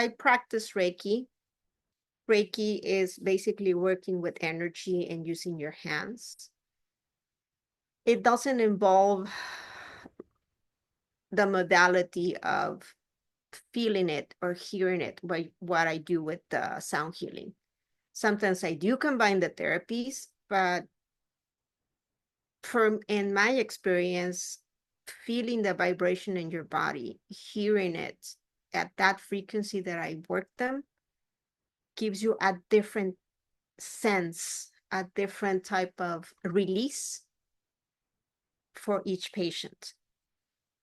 I practice Reiki. Reiki is basically working with energy and using your hands. It doesn't involve the modality of feeling it or hearing it by what I do with the sound healing. Sometimes I do combine the therapies, but in my experience, feeling the vibration in your body, hearing it at that frequency that I work them, gives you a different sense, a different type of release for each patient.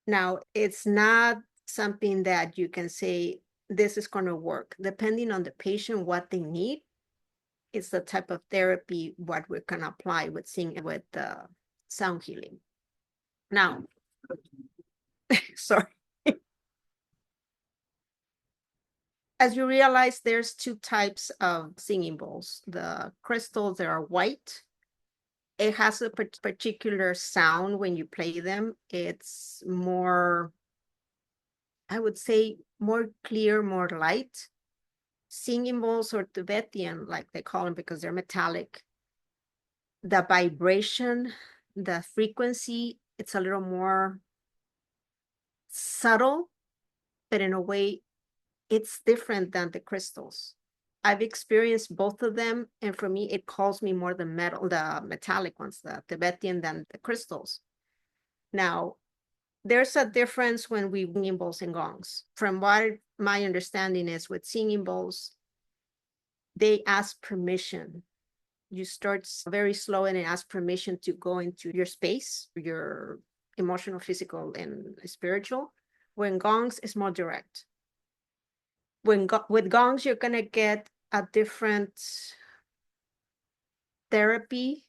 Now, it's not something that you can say, this is going to work. Depending on the patient, what they need, it's the type of therapy what we can apply with sound healing. Now, sorry. As you realize, there's two types of singing bowls. The crystals that are white, it has a particular sound when you play them. It's more, I would say, more clear, more light. Singing bowls or Tibetan, like they call them because they're metallic, the vibration, the frequency, it's a little more subtle, but in a way, it's different than the crystals. I've experienced both of them, and for me, it calls me more the metallic ones, the Tibetan, than the crystals. Now, there's a difference when we singing bowls and gongs. From what my understanding is with singing bowls, they ask permission. You start very slow and ask permission to go into your space, your emotional, physical, and spiritual. When gongs is more direct. With gongs, you're going to get a different therapy.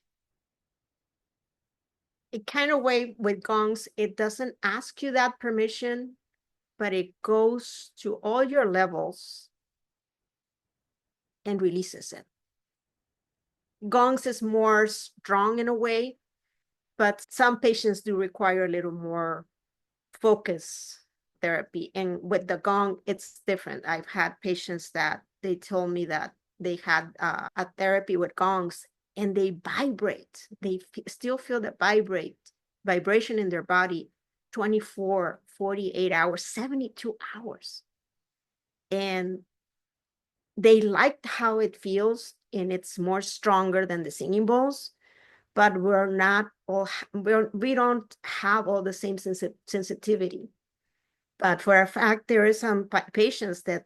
It kind of way with gongs, it doesn't ask you that permission, but it goes to all your levels and releases it. Gongs is more strong in a way, but some patients do require a little more focus therapy. And with the gong, it's different. I've had patients that they told me that they had a therapy with gongs and they vibrate. They still feel the vibration in their body 24, 48 hours, 72 hours. And they liked how it feels, and it's more stronger than the singing bowls, but we don't have all the same sensitivity. But for a fact, there is some patients that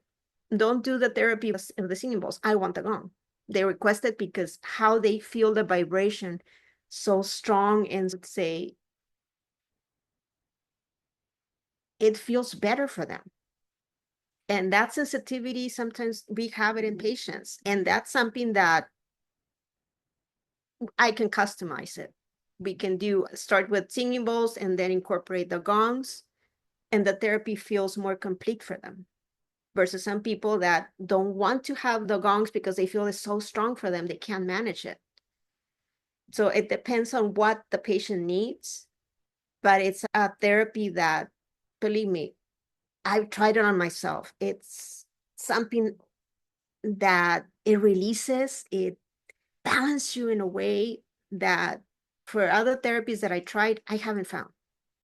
don't do the therapy of the singing bowls. I want the gong. They request it because how they feel the vibration so strong, and say it feels better for them. And that sensitivity, sometimes we have it in patients. And that's something that I can customize it. We can start with singing bowls and then incorporate the gongs, and the therapy feels more complete for them. Versus some people that don't want to have the gongs because they feel it's so strong for them, they can't manage it. So it depends on what the patient needs, but it's a therapy that, believe me, I've tried it on myself. It's something that it releases, it balances you in a way that for other therapies that I tried, I haven't found.